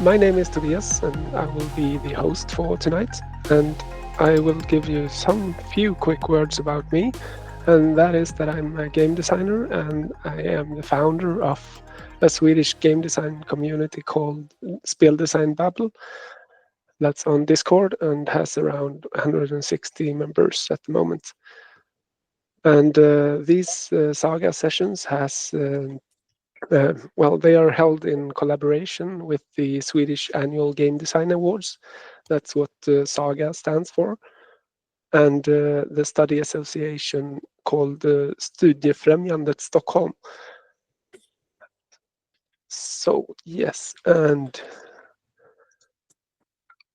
My name is Tobias, and I will be the host for tonight. And I will give you some few quick words about me, and that is that I'm a game designer, and I am the founder of a Swedish game design community called Speldesign Babbel. That's on Discord and has around 160 members at the moment. And these SAGA Sessions has well, they are held in collaboration with the Swedish Annual Game Design Awards. That's what SAGA stands for. And the study association called Studiefrämjandet Stockholm. So, yes, and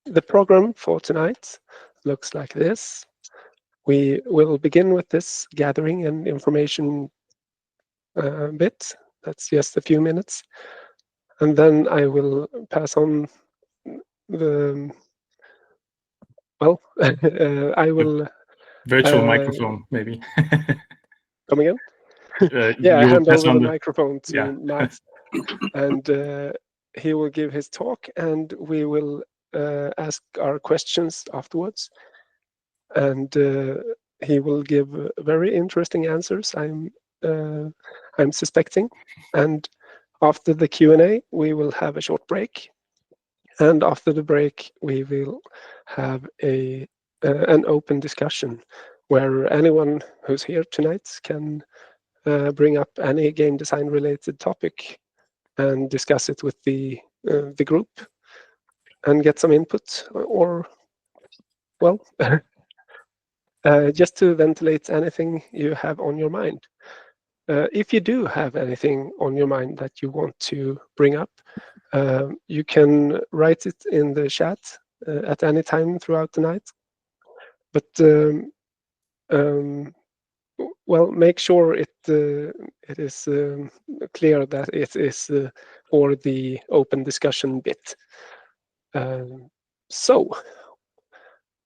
the program for tonight looks like this. We will begin with this gathering and information bit. That's just a few minutes. And then I will pass on the, well, I will... Virtual microphone, maybe. Come again? Yeah, I hand over the microphone to Matt, and he will give his talk, and we will ask our questions afterwards. And he will give very interesting answers, I'm suspecting. And after the Q&A, we will have a short break. And after the break, we will have an open discussion where anyone who's here tonight can bring up any game design related topic and discuss it with the group and get some input, or, well, just to ventilate anything you have on your mind. If you do have anything on your mind that you want to bring up, you can write it in the chat at any time throughout the night. But well, make sure it is clear that it is for the open discussion bit. So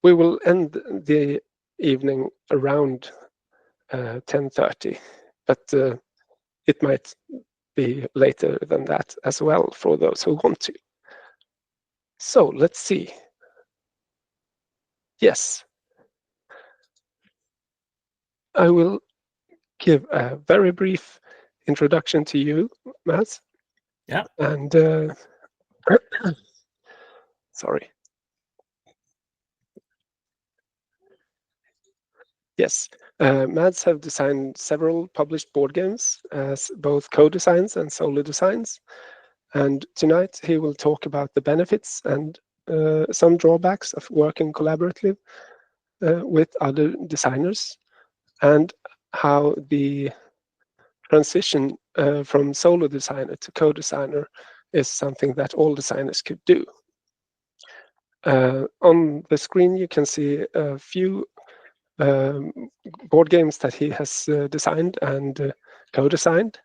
we will end the evening around 10:30, but it might be later than that as well for those who want to. So let's see. Yes. I will give a very brief introduction to you, Mads. Yeah. And sorry. Yes, Mads have designed several published board games as both co-designs and solo designs. And tonight he will talk about the benefits and some drawbacks of working collaboratively with other designers, and how the transition from solo designer to co-designer is something that all designers could do. On the screen you can see a few board games that he has designed and co-designed,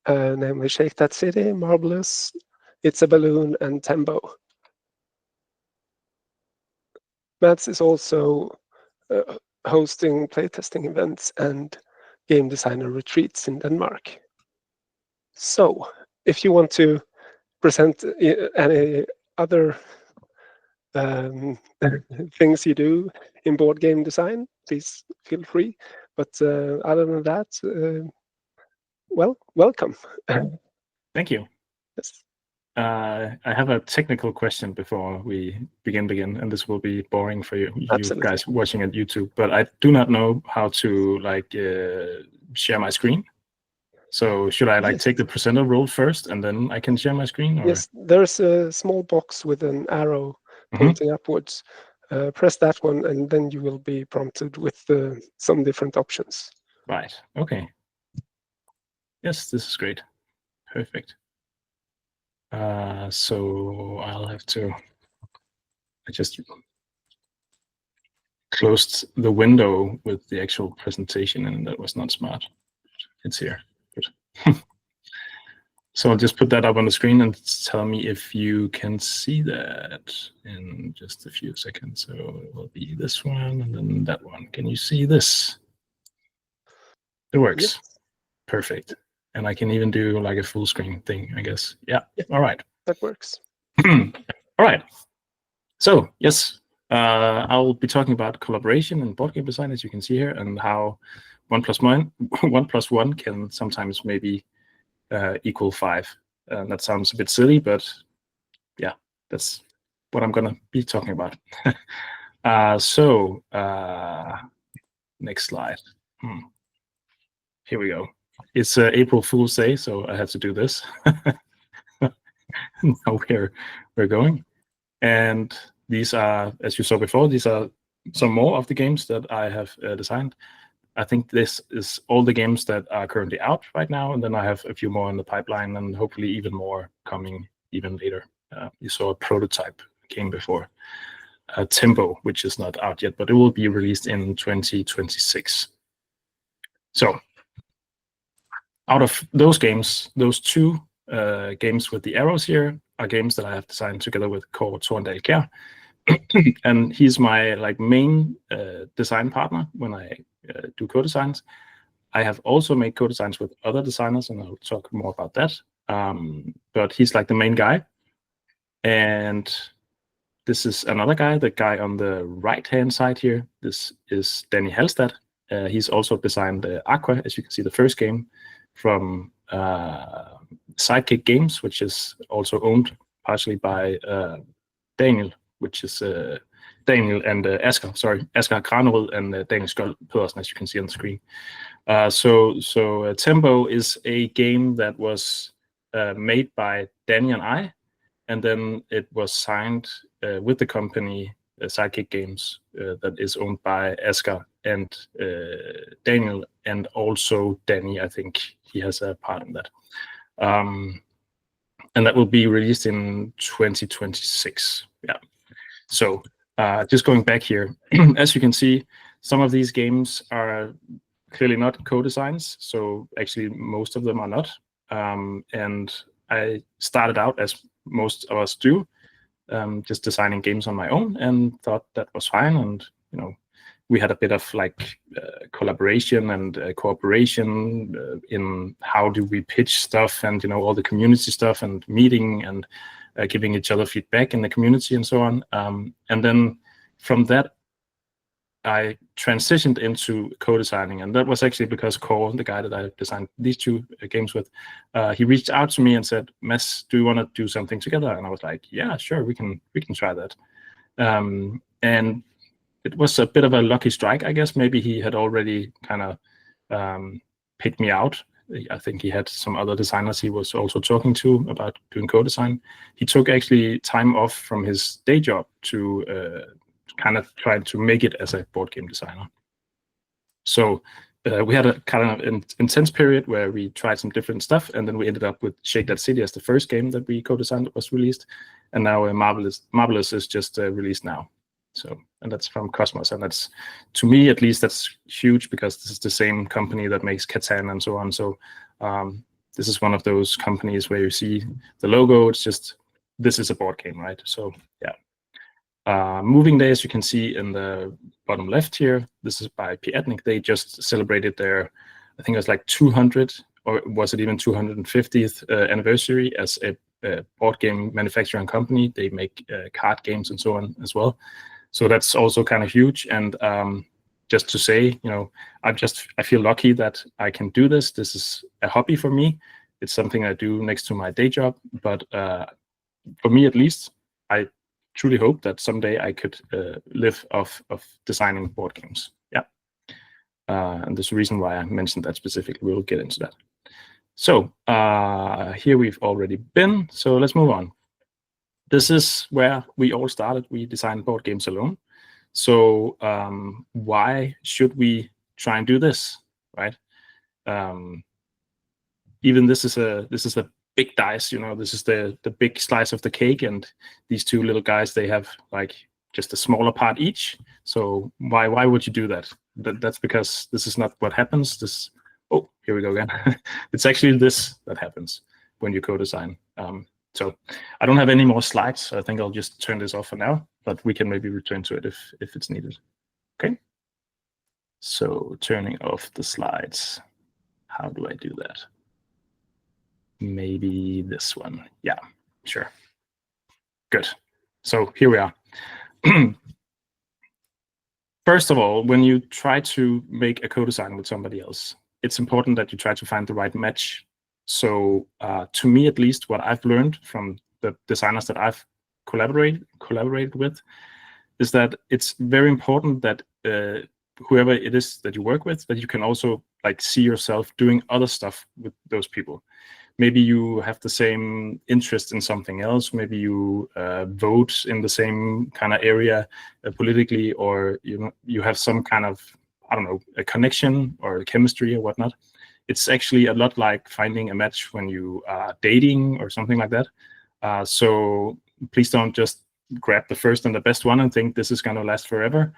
namely Shake That City, Marbellous, It's a Balloon, and Tembo. Mads is also hosting playtesting events and game designer retreats in Denmark. So, if you want to present any other things you do in board game design, please feel free. But other than that, well, welcome. Thank you. Yes. I have a technical question before we begin, and this will be boring for you guys watching at YouTube, but I do not know how to share my screen. So should I take the presenter role first and then I can share my screen? Or? Yes, there's a small box with an arrow pointing upwards. Press that one and then you will be prompted with some different options. Right, okay. Yes, this is great. Perfect. So I'll have to, I just closed the window with the actual presentation and that was not smart. It's here. Good. So I'll just put that up on the screen and tell me if you can see that in just a few seconds. So it will be this one and then that one. Can you see this? It works. Yes. Perfect. And I can even do like a full screen thing, I guess. Yeah. All right. That works. All right. So yes, I'll be talking about collaboration in board game design, as you can see here, and how 1 + 1 can sometimes maybe equal 5. That sounds a bit silly, but yeah, that's what I'm gonna be talking about. Next slide. Here we go. It's April Fool's Day, so I have to do this. Now we're going. And these are, as you saw before, these are some more of the games that I have designed. I think this is all the games that are currently out right now, and then I have a few more in the pipeline, and hopefully even more coming even later. You saw a prototype game before, Tembo, which is not out yet, but it will be released in 2026. So out of those games, those 2 games with the arrows here are games that I have designed together with Kåre Torndal Kjær. And he's my main design partner when I do co-designs. I have also made co-designs with other designers, and I'll talk more about that. But he's like the main guy. And this is another guy, the guy on the right-hand side here. This is Danny Halstad. He's also designed Aqua, as you can see, the first game from Sidekick Games, which is also owned partially by Daniel, which is Daniel and Asger Granerud and Daniel Skjold Pedersen, as you can see on the screen. So Tembo is a game that was made by Danny and I, and then it was signed with the company Sidekick Games that is owned by Asger and Daniel, and also Danny. I think he has a part in that. And that will be released in 2026. Yeah. So just going back here, as you can see, some of these games are clearly not co-designs. So actually, most of them are not. And I started out, as most of us do, just designing games on my own, and thought that was fine. And we had a bit of collaboration and cooperation in how do we pitch stuff, and all the community stuff, and meeting and giving each other feedback in the community and so on. And then from that, I transitioned into co-designing, and that was actually because Kåre, the guy that I designed these 2 games with, he reached out to me and said, "Mads, do you want to do something together?" And I was like, "Yeah, sure, we can try that." And it was a bit of a lucky strike, I guess. Maybe he had already kind of picked me out. I think he had some other designers he was also talking to about doing co-design. He took actually time off from his day job to kind of try to make it as a board game designer. So we had a kind of intense period where we tried some different stuff, and then we ended up with Shake That City as the first game that we co-designed that was released, and now Marbellous is just released now. So, and that's from Cosmos, and that's, to me at least, that's huge, because this is the same company that makes Catan and so on. So this is one of those companies where you see the logo, it's just, this is a board game, right? So yeah. Moving Day, as you can see in the bottom left here, this is by Piatnik. They just celebrated their, I think it was like 200, or was it even 250th anniversary as a board game manufacturing company. They make card games and so on as well. So that's also kind of huge. And just to say, I feel lucky that I can do this. This is a hobby for me. It's something I do next to my day job. But for me, at least, I truly hope that someday I could live off of designing board games. Yeah. And there's a reason why I mentioned that specifically. We'll get into that. So here we've already been. So let's move on. This is where we all started. We designed board games alone. So why should we try and do this, right? Even this is a big dice, this is the big slice of the cake, and these 2 little guys, they have like just a smaller part each. So why would you do that? That's because this is not what happens. Oh, here we go again. It's actually this that happens when you co-design. So I don't have any more slides, so I think I'll just turn this off for now, but we can maybe return to it if it's needed. Okay. So turning off the slides. How do I do that? Maybe this one. Yeah, sure. Good. So here we are. First of all, when you try to make a co-design with somebody else, it's important that you try to find the right match. So to me, at least, what I've learned from the designers that I've collaborated with is that it's very important that whoever it is that you work with, that you can also like see yourself doing other stuff with those people. Maybe you have the same interest in something else. Maybe you vote in the same kind of area politically, or you have some kind of, I don't know, a connection or a chemistry or whatnot. It's actually a lot like finding a match when you are dating or something like that. So please don't just grab the first and the best one and think this is going to last forever.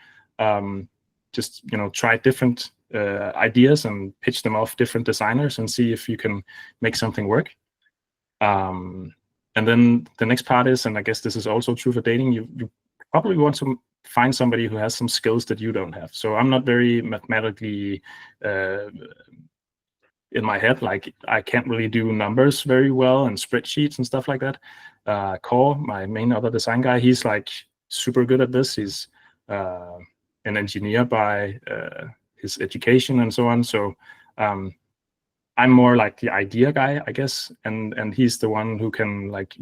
Just try different ideas and pitch them off different designers and see if you can make something work. And then the next part is, and I guess this is also true for dating, you probably want to find somebody who has some skills that you don't have. So I'm not very mathematically in my head, like I can't really do numbers very well and spreadsheets and stuff like that. Core, my main other design guy, he's like super good at this. He's an engineer by his education and so on. So I'm more like the idea guy, I guess, and he's the one who can like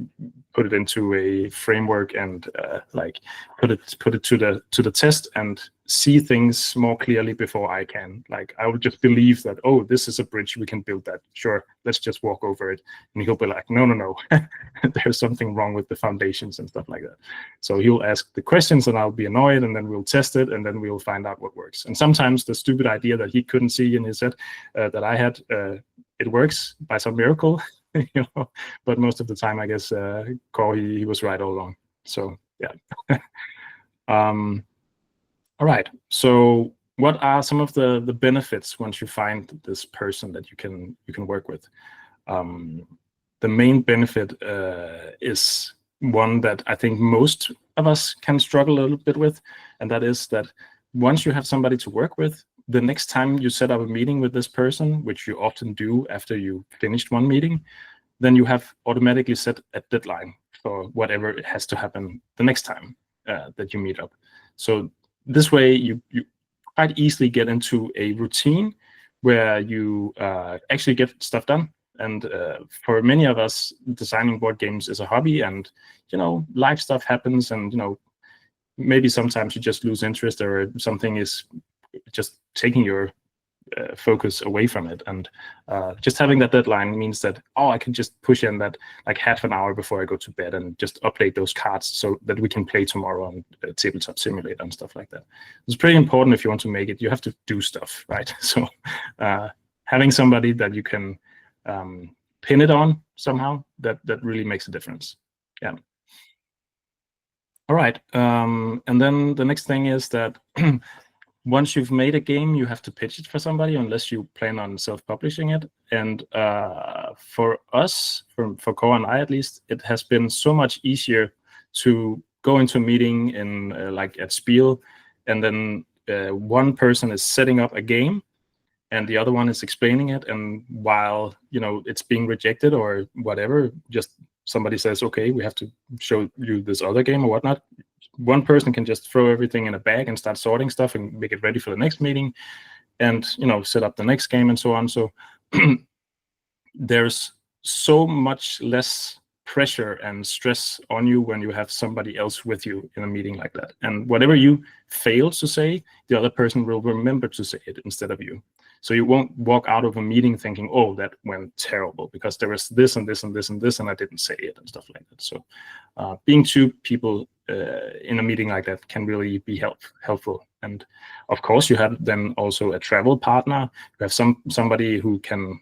put it into a framework and like put it to the test and see things more clearly before I can. Like I would just believe that, oh, this is a bridge, we can build that. Sure, let's just walk over it. And he'll be like, no, there's something wrong with the foundations and stuff like that. So he'll ask the questions and I'll be annoyed, and then we'll test it and then we'll find out what works. And sometimes the stupid idea that he couldn't see in his head that I had, it works by some miracle, but most of the time, I guess, Core, he was right all along. So yeah. All right. So what are some of the benefits once you find this person that you can work with? The main benefit is one that I think most of us can struggle a little bit with, and that is that once you have somebody to work with, the next time you set up a meeting with this person, which you often do after you finished one meeting, then you have automatically set a deadline for whatever it has to happen the next time that you meet up. So this way, you quite easily get into a routine where you actually get stuff done. And for many of us, designing board games is a hobby, and life stuff happens, and maybe sometimes you just lose interest, or something is just taking your focus away from it. And just having that deadline means that, I can just push in that like half an hour before I go to bed and just update those cards so that we can play tomorrow on Tabletop Simulator and stuff like that. It's pretty important. If you want to make it, you have to do stuff, right? So having somebody that you can pin it on somehow, that really makes a difference. Yeah. All right. And then the next thing is that once you've made a game, you have to pitch it for somebody, unless you plan on self-publishing it. And for us, for Core and I at least, it has been so much easier to go into a meeting in like at Spiel, and then one person is setting up a game, and the other one is explaining it. And while it's being rejected or whatever, just somebody says, "Okay, we have to show you this other game" or whatnot. One person can just throw everything in a bag and start sorting stuff and make it ready for the next meeting, and set up the next game and so on. So there's so much less pressure and stress on you when you have somebody else with you in a meeting like that. And whatever you fail to say, the other person will remember to say it instead of you. So you won't walk out of a meeting thinking, "Oh, that went terrible because there was this and this and this and this and I didn't say it," and stuff like that. So being two people in a meeting like that can really be helpful. And of course, you have then also a travel partner. You have somebody who can,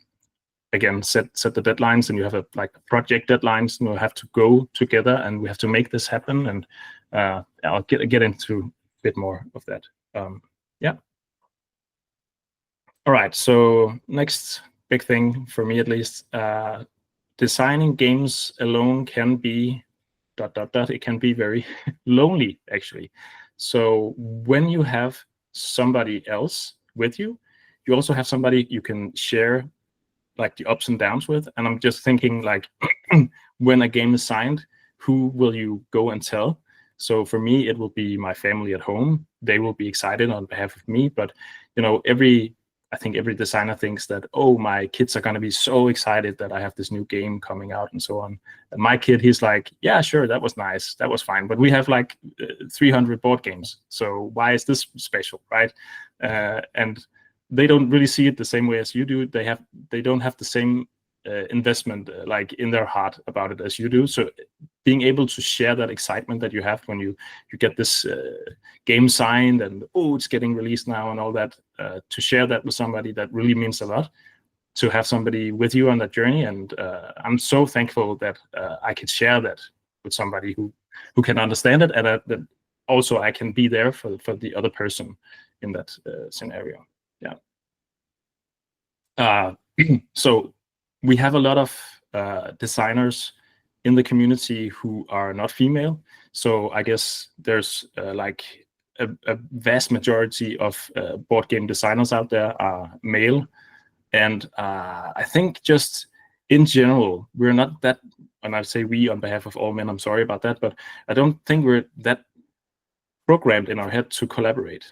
again, set the deadlines, and you have like project deadlines, and you have to go together, and we have to make this happen. And I'll get into a bit more of that. Yeah. All right. So next big thing for me, at least, designing games alone can be ... It can be very lonely, actually. So when you have somebody else with you, you also have somebody you can share like the ups and downs with. And I'm just thinking, like, when a game is signed, who will you go and tell? So for me, it will be my family at home. They will be excited on behalf of me. But, you know, I think every designer thinks that, oh, my kids are going to be so excited that I have this new game coming out and so on. And my kid, he's like, yeah, sure, that was nice. That was fine. But we have like 300 board games. So why is this special, right? And they don't really see it the same way as you do. They don't have the same investment like in their heart about it as you do. So being able to share that excitement that you have when you get this game signed and, oh, it's getting released now and all that, to share that with somebody, that really means a lot, to have somebody with you on that journey. And I'm so thankful that I could share that with somebody who can understand it, and that also I can be there for the other person in that scenario. Yeah. So we have a lot of designers in the community who are not female. So I guess there's like a vast majority of board game designers out there are male. And I think just in general, we're not that, and I say we on behalf of all men, I'm sorry about that, but I don't think we're that programmed in our head to collaborate.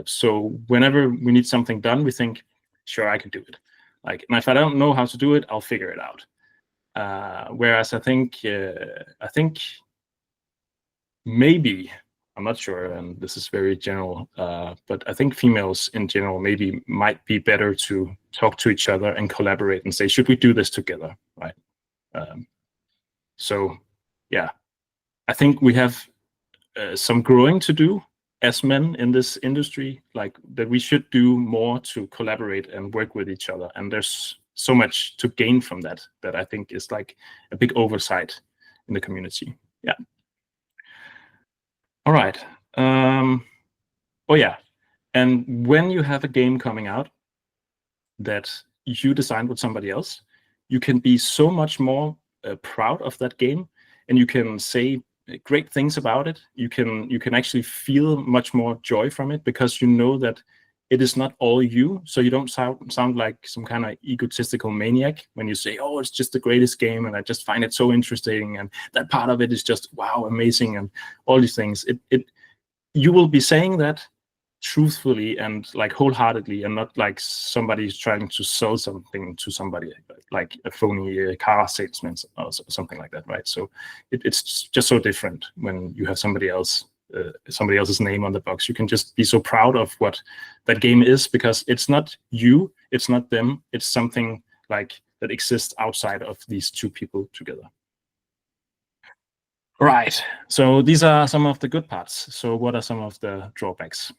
So whenever we need something done, we think, sure, I can do it. Like, and if I don't know how to do it, I'll figure it out. Whereas I think maybe, I'm not sure, and this is very general, but I think females in general maybe might be better to talk to each other and collaborate and say, should we do this together, right? So yeah, I think we have some growing to do as men in this industry, like that we should do more to collaborate and work with each other. And there's so much to gain from that I think is like a big oversight in the community. Yeah. All right. Oh yeah. And when you have a game coming out that you designed with somebody else, you can be so much more proud of that game, and you can say great things about it. You can actually feel much more joy from it, because you know that it is not all you. So you don't sound like some kind of egotistical maniac when you say, oh, it's just the greatest game and I just find it so interesting and that part of it is just, wow, amazing, and all these things. You will be saying that truthfully and like wholeheartedly, and not like somebody's trying to sell something to somebody, like a phony car salesman or something like that, right? So it's just so different when you have somebody else's name on the box. You can just be so proud of what that game is, because it's not you, it's not them, it's something like that exists outside of these two people together. Right, so these are some of the good parts. So what are some of the drawbacks?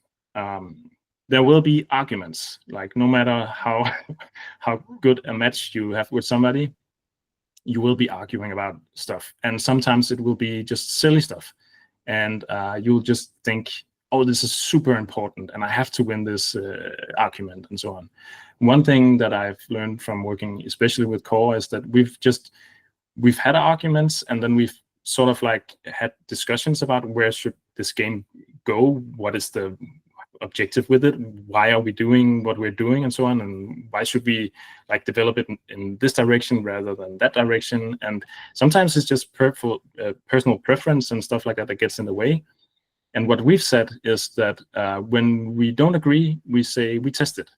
There will be arguments, like no matter how good a match you have with somebody, you will be arguing about stuff, and sometimes it will be just silly stuff, and you'll just think, oh, this is super important and I have to win this argument, and so on. One thing that I've learned from working especially with core is that we've had arguments, and then we've sort of like had discussions about where should this game go, what is the objective with it, why are we doing what we're doing, and so on, and why should we like develop it in this direction rather than that direction. And sometimes it's just personal preference and stuff like that gets in the way. And what we've said is that when we don't agree, we say we test it.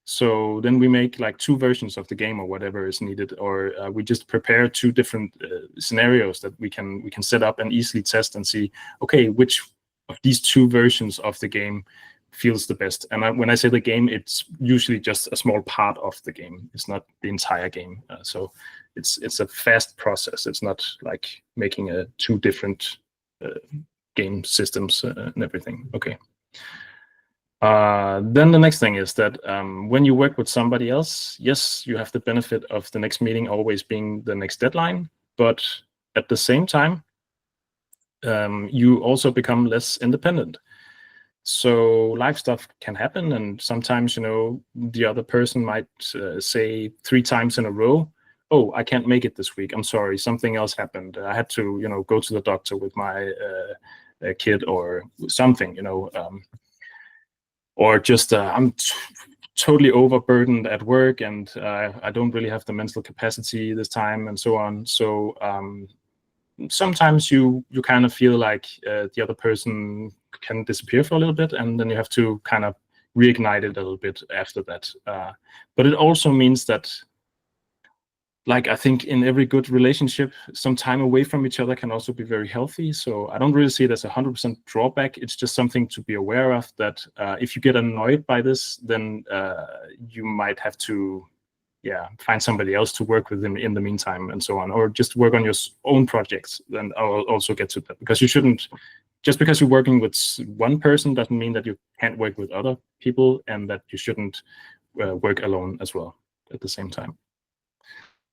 So then we make like 2 versions of the game or whatever is needed, or we just prepare 2 different scenarios that we can set up and easily test and see, okay, which of these 2 versions of the game feels the best. And when I say the game, it's usually just a small part of the game. It's not the entire game. So it's a fast process. It's not like making 2 different game systems and everything. Okay. Then the next thing is that when you work with somebody else, yes, you have the benefit of the next meeting always being the next deadline, but at the same time, you also become less independent. So life stuff can happen, and sometimes, you know, the other person might say 3 times in a row, oh, I can't make it this week, I'm sorry, something else happened, I had to, you know, go to the doctor with my kid or something, you know, or just I'm totally overburdened at work, and I don't really have the mental capacity this time, and so on. So sometimes you kind of feel like the other person can disappear for a little bit, and then you have to kind of reignite it a little bit after that. But it also means that, like, I think in every good relationship, some time away from each other can also be very healthy. So I don't really see it as 100% drawback. It's just something to be aware of, that if you get annoyed by this, then you might have to find somebody else to work with in the meantime, and so on, or just work on your own projects. Then I'll also get to that, because you shouldn't, just because you're working with one person doesn't mean that you can't work with other people, and that you shouldn't work alone as well at the same time.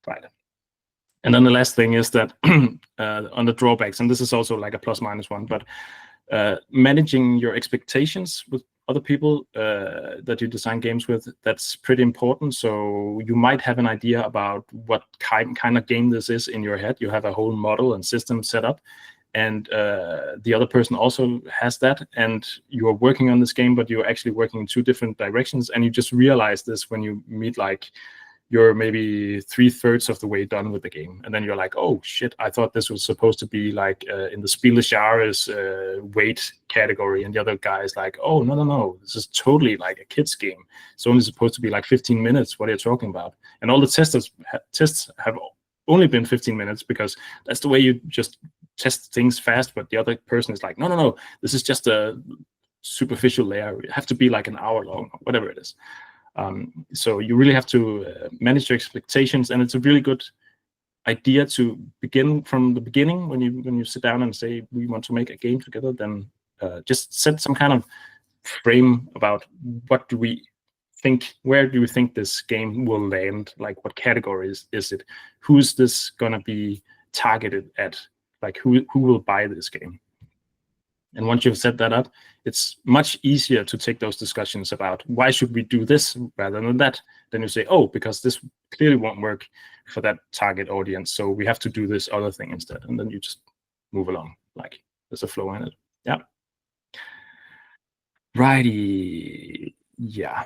Right. And then the last thing is that on the drawbacks, and this is also like a +-1, but managing your expectations with other people that you design games with, that's pretty important. So you might have an idea about what kind of game this is in your head. You have a whole model and system set up, and the other person also has that, and you're working on this game, but you're actually working in 2 different directions, and you just realize this when you meet, like, you're maybe 3/3 of the way done with the game, and then you're like, oh shit, I thought this was supposed to be like in the Spiel des Jahres weight category, and the other guy is like, oh no, this is totally like a kid's game. It's only supposed to be like 15 minutes. What are you talking about? And all the tests have only been 15 minutes, because that's the way you just test things fast. But the other person is like, no, this is just a superficial layer. It have to be like an hour long, or whatever it is. So you really have to manage your expectations, and it's a really good idea to begin from the beginning. When you sit down and say we want to make a game together, then just set some kind of frame about what do we think, where do we think this game will land, like what categories is it, who's this gonna be targeted at, like who will buy this game. And once you've set that up, it's much easier to take those discussions about why should we do this rather than that. Then you say, oh, because this clearly won't work for that target audience, so we have to do this other thing instead. And then you just move along, like there's a flow in it. Yeah. Righty. Yeah.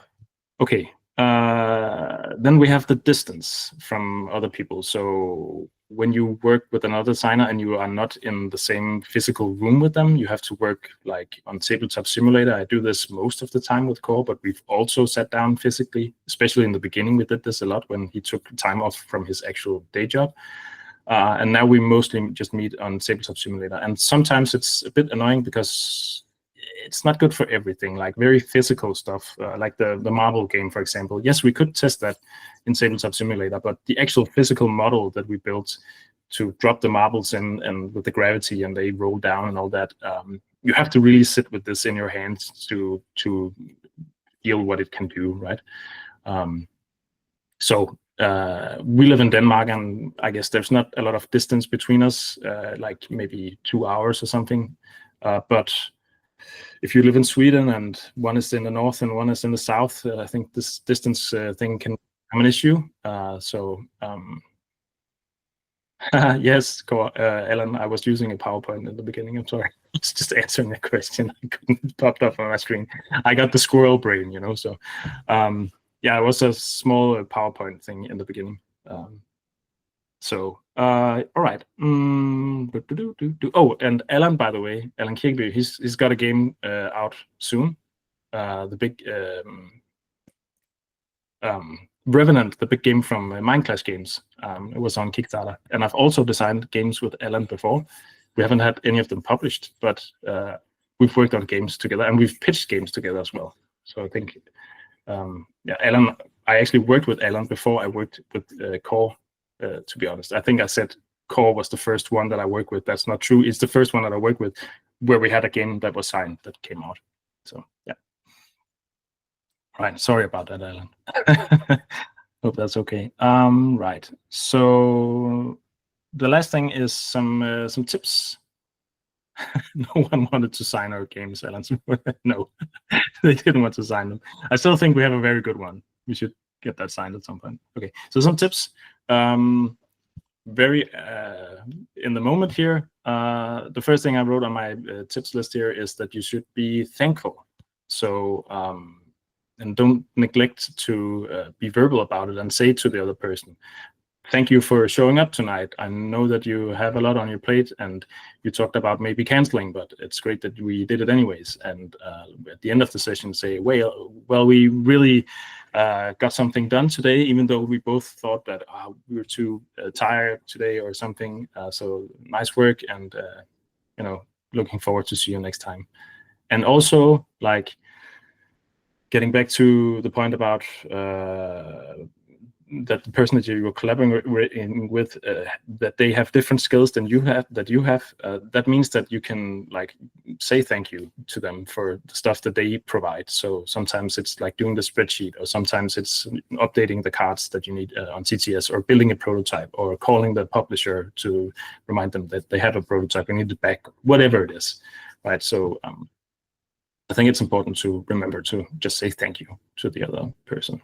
Okay. Then we have the distance from other people. So when you work with another designer and you are not in the same physical room with them, you have to work like on Tabletop Simulator. I do this most of the time with Core, but we've also sat down physically, especially in the beginning. We did this a lot when he took time off from his actual day job. And now we mostly just meet on Tabletop Simulator. And sometimes it's a bit annoying because it's not good for everything, like very physical stuff, like the marble game, for example. Yes, we could test that in Tabletop Simulator, but the actual physical model that we built to drop the marbles in and with the gravity and they roll down and all that, you have to really sit with this in your hands to feel what it can do, right? So we live in Denmark, and I guess there's not a lot of distance between us, like maybe 2 hours or something, but if you live in Sweden and one is in the north and one is in the south, I think this distance thing can become an issue. Yes, Ellen, I was using a PowerPoint in the beginning. I'm sorry. I was just answering a question. I couldn't pop up on my screen. I got the squirrel brain, so yeah, it was a small PowerPoint thing in the beginning. All right. Oh, and Alan, by the way, Alan Kirkby, he's got a game out soon. The big Revenant, the big game from Minecraft Games. It was on Kickstarter, and I've also designed games with Alan before. We haven't had any of them published, but we've worked on games together, and we've pitched games together as well. So I think, yeah, Alan. I actually worked with Alan before I worked with Core. To be honest, I think I said Core was the first one that I worked with. That's not true. It's the first one that I worked with where we had a game that was signed that came out. So yeah. Right. Sorry about that, Alan. Hope that's okay. Right. So the last thing is some tips. No one wanted to sign our games, Alan. No, they didn't want to sign them. I still think we have a very good one. We should get that signed at some point. Okay. So some tips. Very in the moment here, the first thing I wrote on my tips list here is that you should be thankful. So and don't neglect to be verbal about it and say to the other person, thank you for showing up tonight. I know that you have a lot on your plate, and you talked about maybe canceling, but it's great that we did it anyways. And at the end of the session, say, well, we really got something done today, even though we both thought that we were too tired today or something. So nice work, and looking forward to see you next time. And also, like, getting back to the point about that the person that you were collaborating with, that they have different skills than you have, that means that you can like say thank you to them for the stuff that they provide. So sometimes it's like doing the spreadsheet, or sometimes it's updating the cards that you need on CTS, or building a prototype, or calling the publisher to remind them that they have a prototype and need it back, whatever it is, right? So I think it's important to remember to just say thank you to the other person.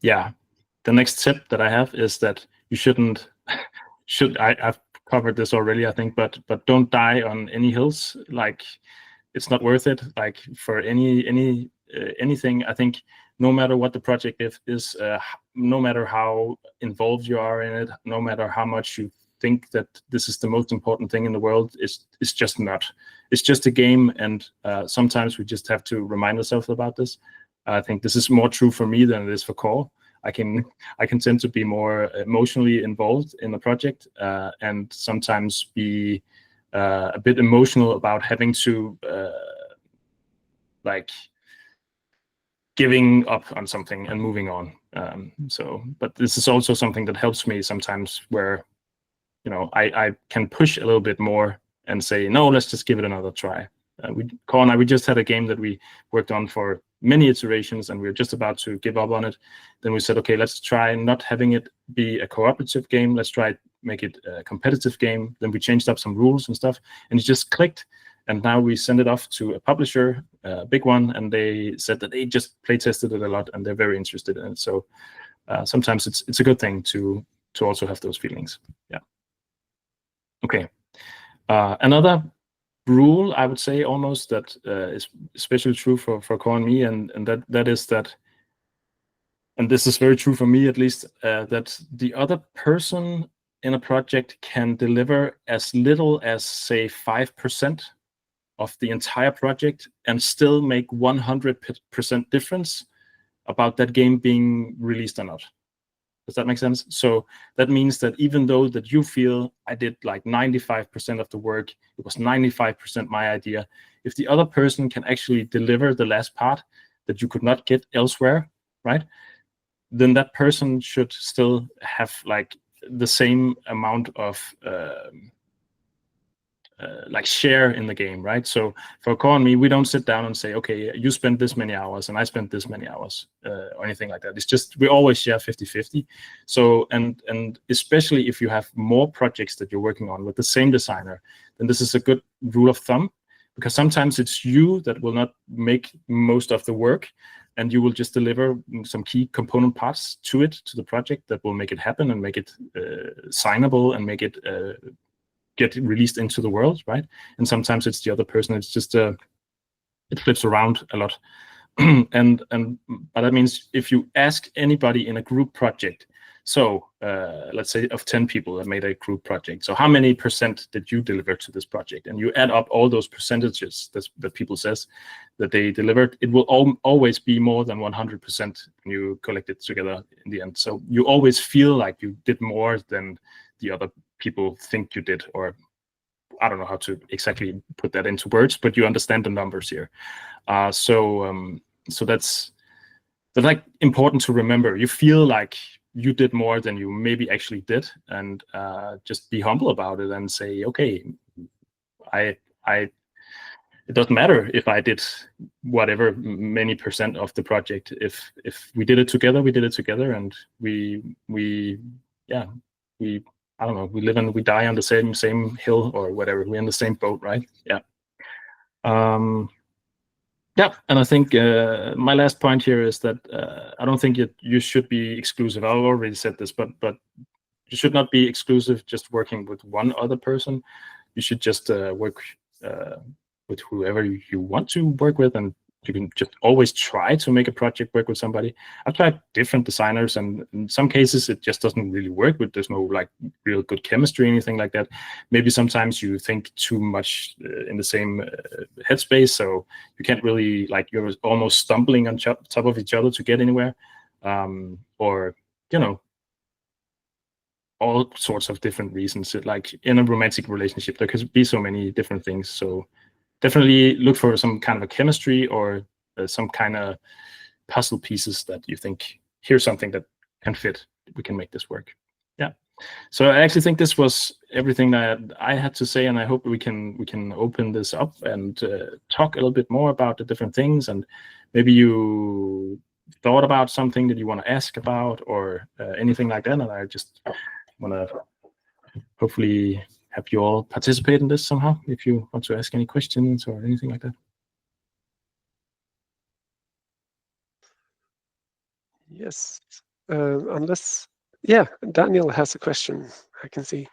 Yeah, the next tip that I have is that you I've covered this already, I think, but don't die on any hills. Like, it's not worth it. Like, for anything, I think, no matter what the project is, no matter how involved you are in it, no matter how much you think that this is the most important thing in the world, it's just not. It's just a game, and sometimes we just have to remind ourselves about this. I think this is more true for me than it is for Core. I can tend to be more emotionally involved in the project, and sometimes be a bit emotional about having to like giving up on something and moving on. But this is also something that helps me sometimes, where I can push a little bit more and say, no, let's just give it another try. Core and I, we just had a game that we worked on for many iterations, and we were just about to give up on it. Then we said, okay, let's try not having it be a cooperative game. Let's try make it a competitive game. Then we changed up some rules and stuff, and it just clicked. And now we send it off to a publisher, a big one, and they said that they just play tested it a lot, and they're very interested in it. So sometimes it's a good thing to also have those feelings. Yeah. Okay. Another rule, I would say, almost, that is especially true for Core and me, and that is that, and this is very true for me at least, that the other person in a project can deliver as little as, say, 5% of the entire project and still make 100% difference about that game being released or not. Does that make sense? So that means that even though that you feel I did like 95% of the work, it was 95% my idea, if the other person can actually deliver the last part that you could not get elsewhere, right? Then that person should still have like the same amount of like share in the game, right? So for Core and me, we don't sit down and say, okay, you spent this many hours and I spent this many hours, or anything like that. It's just, we always share 50-50. So, and especially if you have more projects that you're working on with the same designer, then this is a good rule of thumb, because sometimes it's you that will not make most of the work, and you will just deliver some key component parts to the project that will make it happen and make it signable and make it get released into the world, right? And sometimes it's the other person. It's just it flips around a lot. but that means if you ask anybody in a group project, so let's say of 10 people that made a group project, so how many % did you deliver to this project? And you add up all those percentages that people says that they delivered, it will always be more than 100% when you collect it together in the end. So you always feel like you did more than the other people think you did, or I don't know how to exactly put that into words, but you understand the numbers here. So that's like important to remember. You feel like you did more than you maybe actually did, and just be humble about it and say, okay, it doesn't matter if I did whatever many % of the project. If we did it together, we did it together, and we I don't know, we live and we die on the same hill or whatever. We're in the same boat, right? Yeah. Yeah, and I think my last point here is that I don't think you should be exclusive. I've already said this, but you should not be exclusive just working with one other person. You should just work with whoever you want to work with, and you can just always try to make a project work with somebody. I've tried different designers, and in some cases it just doesn't really work. But there's no like real good chemistry or anything like that. Maybe sometimes you think too much in the same headspace, so you can't really, like, you're almost stumbling on top of each other to get anywhere, or you know, all sorts of different reasons. Like in a romantic relationship, there could be so many different things. So definitely look for some kind of a chemistry, or some kind of puzzle pieces that you think, here's something that can fit. We can make this work. Yeah. So I actually think this was everything that I had to say, and I hope we can open this up and talk a little bit more about the different things. And maybe you thought about something that you want to ask about, or anything like that. And I just want to hopefully have you all participate in this somehow, if you want to ask any questions or anything like that. Yes, unless, yeah, Daniel has a question, I can see.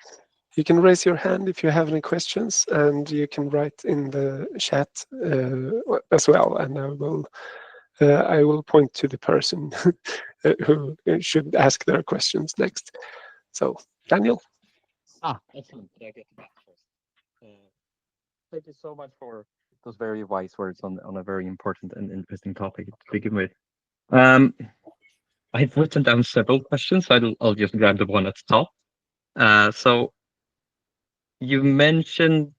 You can raise your hand if you have any questions, and you can write in the chat as well, and I will point to the person who should ask their questions next. So, Daniel. Excellent. Did I get that first? Thank you so much for those very wise words on a very important and interesting topic to begin with. I've written down several questions. I'll just grab the one at the top. So you mentioned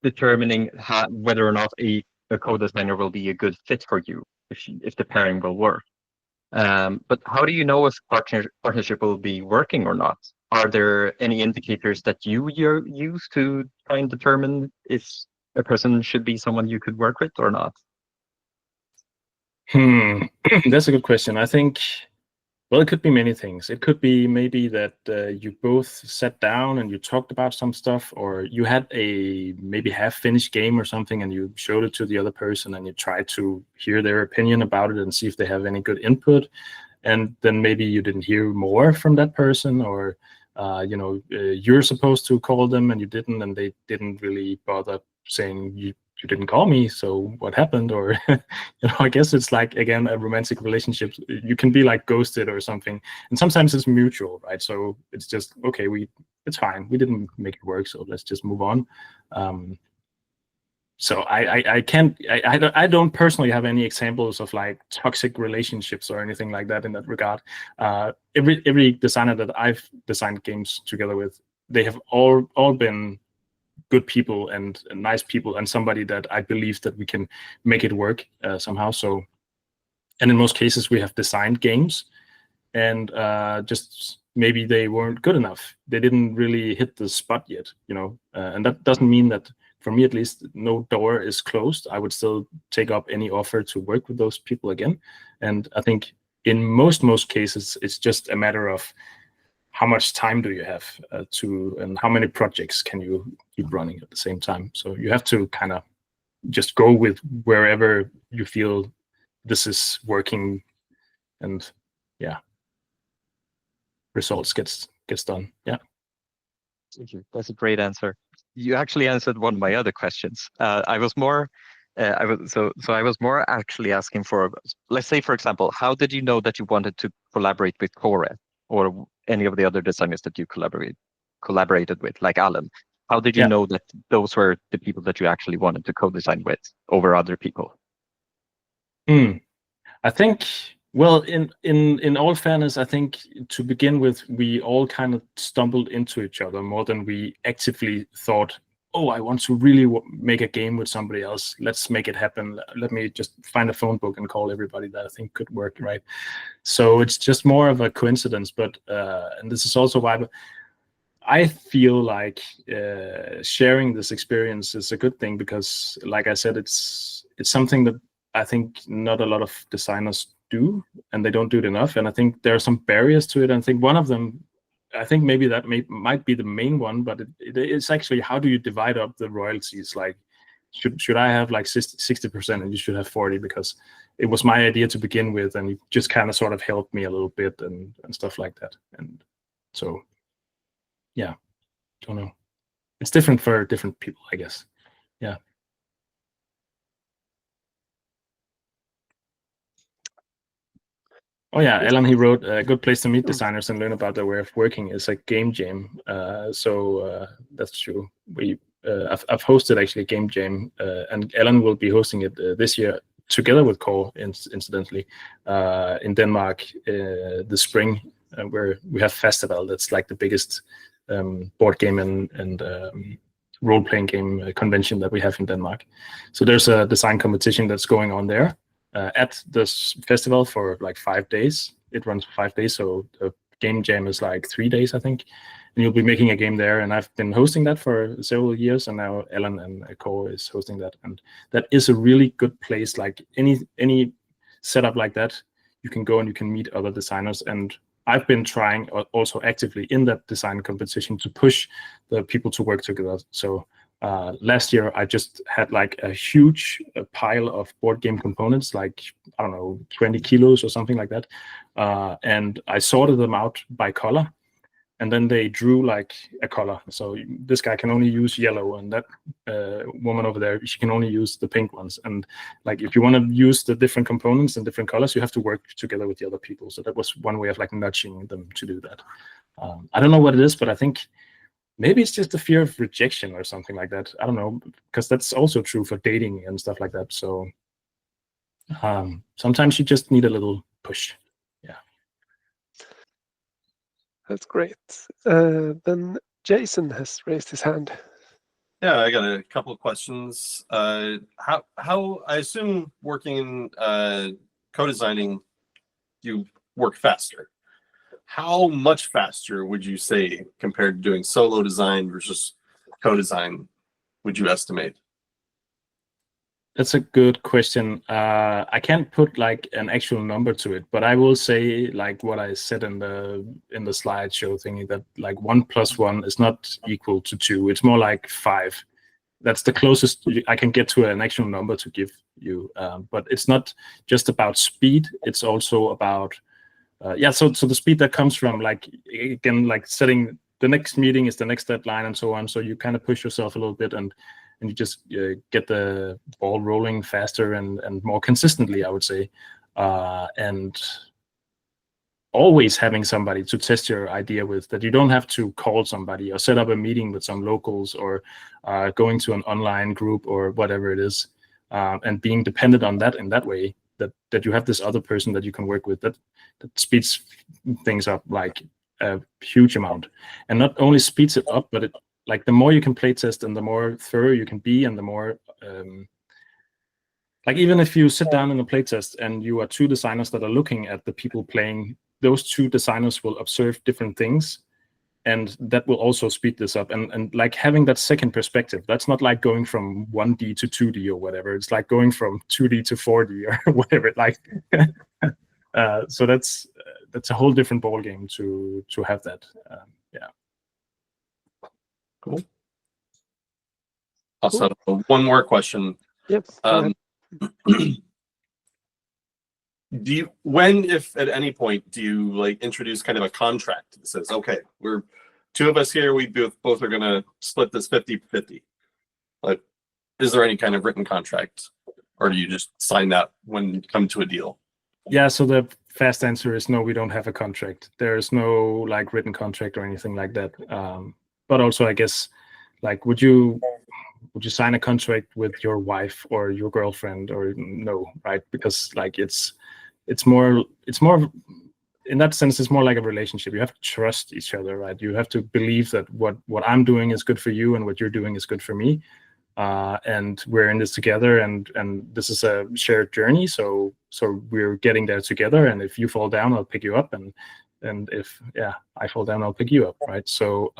determining whether or not a co-designer will be a good fit for you, if the pairing will work. But how do you know if partnership will be working or not? Are there any indicators that you use to try and determine if a person should be someone you could work with or not? That's a good question. I think, well, it could be many things. It could be maybe that you both sat down and you talked about some stuff, or you had a maybe half-finished game or something, and you showed it to the other person, and you tried to hear their opinion about it and see if they have any good input. And then maybe you didn't hear more from that person, or you're supposed to call them and you didn't, and they didn't really bother saying you didn't call me, so what happened? Or I guess it's like, again, a romantic relationship, you can be like ghosted or something, and sometimes it's mutual, right? So it's just, okay, it's fine, we didn't make it work, so let's just move on. So I don't personally have any examples of like toxic relationships or anything like that in that regard. Every designer that I've designed games together with, they have all been good people and nice people, and somebody that I believe that we can make it work somehow. So, and in most cases we have designed games, and just maybe they weren't good enough. They didn't really hit the spot yet, and that doesn't mean that, for me at least, no door is closed. I would still take up any offer to work with those people again. And I think in most cases, it's just a matter of how much time do you have and how many projects can you keep running at the same time. So you have to kind of just go with wherever you feel this is working, and yeah, results gets done. Yeah. Thank you. That's a great answer. You actually answered one of my other questions. I was more actually asking for, let's say, for example, how did you know that you wanted to collaborate with Corey or any of the other designers that you collaborated with, like Alan? How did you know that those were the people that you actually wanted to co-design with over other people? I think, well, in all fairness, I think to begin with, we all kind of stumbled into each other more than we actively thought, oh, I want to really make a game with somebody else. Let's make it happen. Let me just find a phone book and call everybody that I think could work, right? So it's just more of a coincidence. But and this is also why I feel like sharing this experience is a good thing, because, like I said, it's something that I think not a lot of designers do, and they don't do it enough. And I think there are some barriers to it. And I think one of them, I think maybe that might be the main one, but it's actually, how do you divide up the royalties? Like, should I have like 60% and you should have 40%, because it was my idea to begin with, and you just kind of sort of helped me a little bit and stuff like that. And so, yeah, don't know. It's different for different people, I guess. Yeah. Oh yeah, Alan, he wrote a good place to meet designers and learn about their way of working is a game jam. So that's true. I've hosted actually a game jam, and Alan will be hosting it this year together with Kåre, incidentally, in Denmark the spring, where we have festival. That's like the biggest board game and role-playing game convention that we have in Denmark. So there's a design competition that's going on there at this festival for like 5 days. It runs for 5 days, so the game jam is like 3 days, I think. And you'll be making a game there, and I've been hosting that for several years, and now Alan and Kåre is hosting that, and that is a really good place. Like any setup like that, you can go and you can meet other designers, and I've been trying also actively in that design competition to push the people to work together. So last year I just had like a huge pile of board game components, like, I don't know, 20 kilos or something like that, and I sorted them out by color. And then they drew like a color. So this guy can only use yellow, and that woman over there, she can only use the pink ones. And like, if you want to use the different components and different colors, you have to work together with the other people. So that was one way of like nudging them to do that. I don't know what it is, but I think maybe it's just the fear of rejection or something like that. I don't know, because that's also true for dating and stuff like that. So sometimes you just need a little push. That's great. Then Jason has raised his hand. Yeah, I got a couple of questions. How I assume working in co-designing, you work faster. How much faster would you say compared to doing solo design versus co-design would you estimate? That's a good question. I can't put like an actual number to it, but I will say like what I said in the slideshow thingy, that like 1 + 1 is not equal to 2. It's more like 5. That's the closest I can get to an actual number to give you. But it's not just about speed. It's also about so the speed that comes from, like, again, like setting the next meeting is the next deadline and so on. So you kind of push yourself a little bit, and you just get the ball rolling faster and more consistently, I would say. And always having somebody to test your idea with, that you don't have to call somebody or set up a meeting with some locals or going to an online group or whatever it is, and being dependent on that in that way, that you have this other person that you can work with, that speeds things up like a huge amount. And not only speeds it up, but like the more you can play test and the more thorough you can be, and the more like, even if you sit down in a playtest and you are 2 designers that are looking at the people playing, those 2 designers will observe different things, and that will also speed this up. And like having that second perspective, that's not like going from 1D to 2D or whatever. It's like going from 2D to 4D or whatever. Like, so that's a whole different ball game to have that. Yeah. Cool. Also, one more question. Yep. If at any point do you like introduce kind of a contract that says, okay, we're 2 of us here, we both are going to split this 50-50? Like, is there any kind of written contract, or do you just sign that when you come to a deal? Yeah, so the fast answer is no, we don't have a contract. There's no like written contract or anything like that. But also, I guess, like, would you sign a contract with your wife or your girlfriend, or no, right? Because like it's more in that sense, it's more like a relationship. You have to trust each other, right? You have to believe that what I'm doing is good for you and what you're doing is good for me, and we're in this together, and this is a shared journey. So we're getting there together. And if you fall down, I'll pick you up, and if I fall down, I'll pick you up, right? So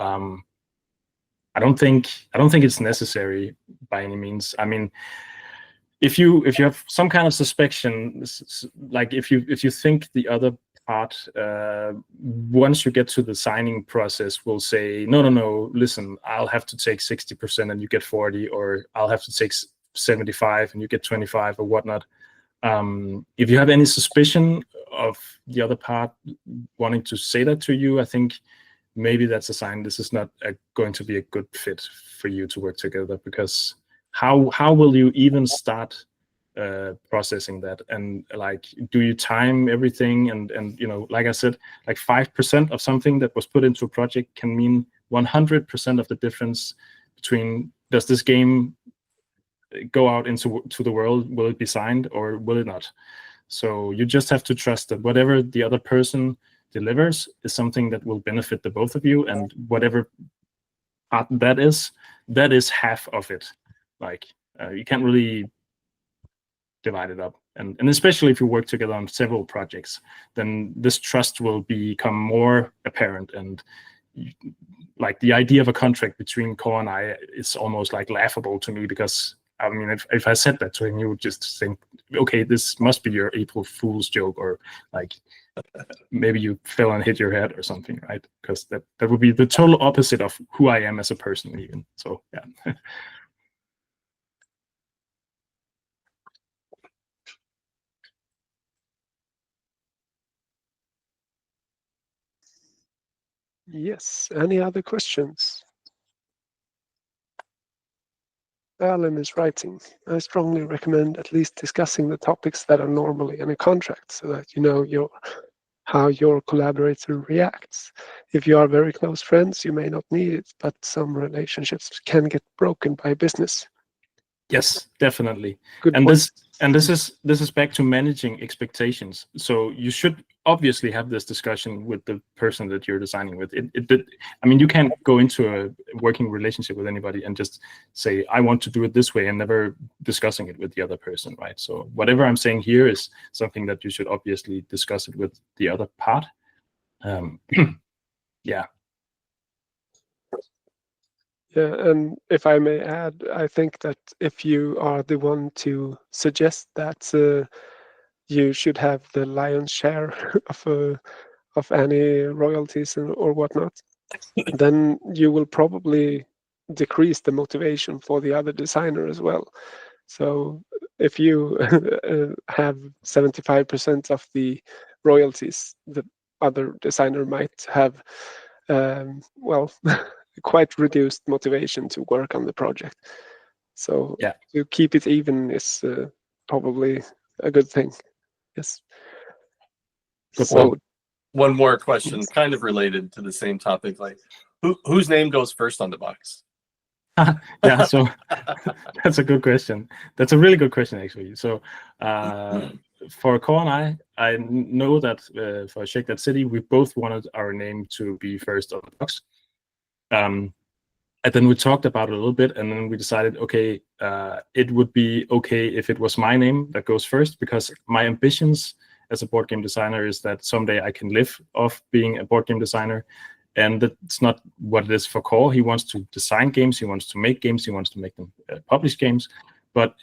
I don't think it's necessary by any means. I mean, if you have some kind of suspicion, like if you think the other part, once you get to the signing process, will say, no, listen, I'll have to take 60% and you get 40, or I'll have to take 75 and you get 25 or whatnot. If you have any suspicion of the other part wanting to say that to you, I think maybe that's a sign this is not going to be a good fit for you to work together. Because how will you even start processing that, and like, do you time everything? And you know, like I said, like 5% of something that was put into a project can mean 100% of the difference between, does this game go out into the world, will it be signed or will it not? So you just have to trust that whatever the other person delivers is something that will benefit the both of you, and whatever part that is half of it. Like, you can't really divide it up, and especially if you work together on several projects, then this trust will become more apparent. And like, the idea of a contract between Core and I is almost like laughable to me, because I mean, if I said that to him, he would just think, okay, this must be your April Fool's joke, or like maybe you fell and hit your head or something, right? Because that would be the total opposite of who I am as a person, even. So yeah. Yes. Any other questions? Alan is writing, I strongly recommend at least discussing the topics that are normally in a contract, so that you know how your collaborator reacts. If you are very close friends, you may not need it, but some relationships can get broken by business. Yes, definitely. Good And point. this is back to managing expectations. So you should obviously have this discussion with the person that you're designing with. I mean, you can't go into a working relationship with anybody and just say, I want to do it this way, and never discussing it with the other person, right? So whatever I'm saying here is something that you should obviously discuss it with the other part. Yeah. Yeah, and if I may add, I think that if you are the one to suggest that you should have the lion's share of any royalties or whatnot, then you will probably decrease the motivation for the other designer as well. So if you have 75% of the royalties, the other designer might have, well, quite reduced motivation to work on the project. So yeah, to keep it even is probably a good thing. Yes. Good So point. One more question, yes. kind of related to the same topic, like whose name goes first on the box? Yeah, so that's a good question. That's a really good question, actually. So for Core and I know that for Shake That City, we both wanted our name to be first on the box. And then we talked about it a little bit, and then we decided, okay, it would be okay if it was my name that goes first, because my ambitions as a board game designer is that someday I can live off being a board game designer. And that's not what it is for Core. He wants to design games, he wants to make games, he wants to make them publish games. But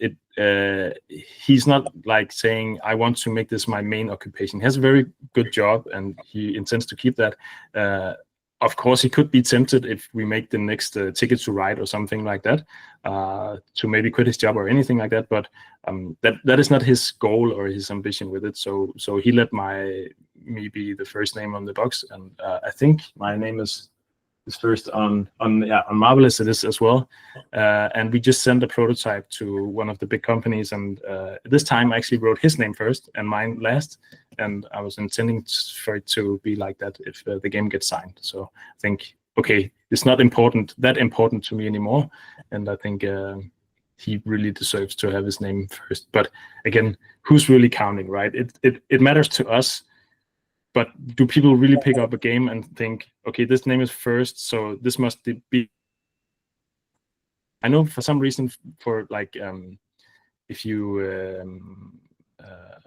he's not like saying, I want to make this my main occupation. He has a very good job, and he intends to keep that. Of course, he could be tempted if we make the next Ticket to Ride or something like that, to maybe quit his job or anything like that. But that is not his goal or his ambition with it. So he let me be the first name on the box, and I think my name is first on Marbellous. It is as well, and we just sent a prototype to one of the big companies, and this time I actually wrote his name first and mine last, and I was intending for it to be like that if the game gets signed. So I think, okay, it's not that important to me anymore, and I think he really deserves to have his name first. But again, who's really counting, right? It matters to us. But do people really pick up a game and think, okay, this name is first, so this must be? I know for some reason, for like, if you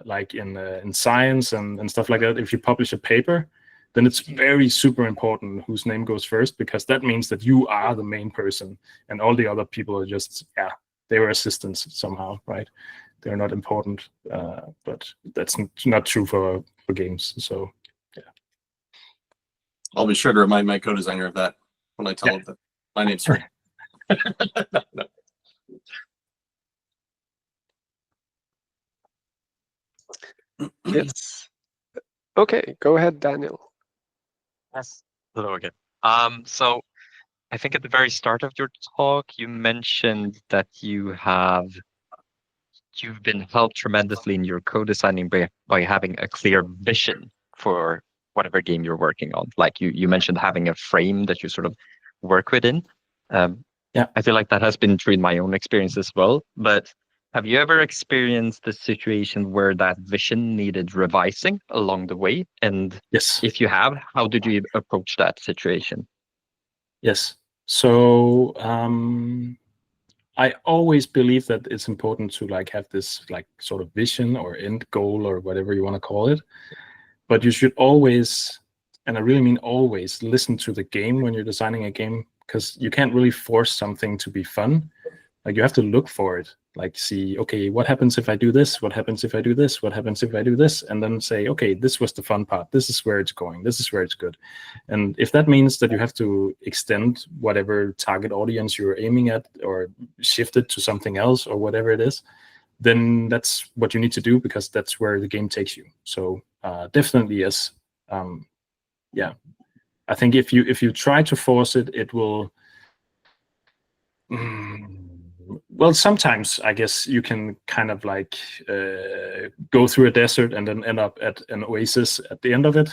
like in science and stuff like that, if you publish a paper, then it's very super important whose name goes first, because that means that you are the main person, and all the other people are just, they were assistants somehow, right? They're not important, but that's not true for games. So yeah, I'll be sure to remind my co-designer of that when I tell him that my name's first. No. Yes. Okay, go ahead, Daniel. Yes. Hello again. So I think at the very start of your talk, you mentioned that you have you've been helped tremendously in your co-designing by having a clear vision for whatever game you're working on. Like you mentioned having a frame that you sort of work within. Yeah, I feel like that has been true in my own experience as well. But have you ever experienced the situation where that vision needed revising along the way? And yes, if you have, how did you approach that situation? yes. So I always believe that it's important to like have this like sort of vision or end goal or whatever you want to call it. But you should always, and I really mean always, listen to the game when you're designing a game, because you can't really force something to be fun. Like you have to look for it, like see, okay, what happens if I do this? What happens if I do this? What happens if I do this? And then say, okay, this was the fun part. This is where it's going. This is where it's good. And if that means that you have to extend whatever target audience you're aiming at or shift it to something else or whatever it is, then that's what you need to do, because that's where the game takes you. So definitely yes. Yeah, I think if you try to force it, it will. Well, sometimes I guess you can kind of like go through a desert and then end up at an oasis at the end of it.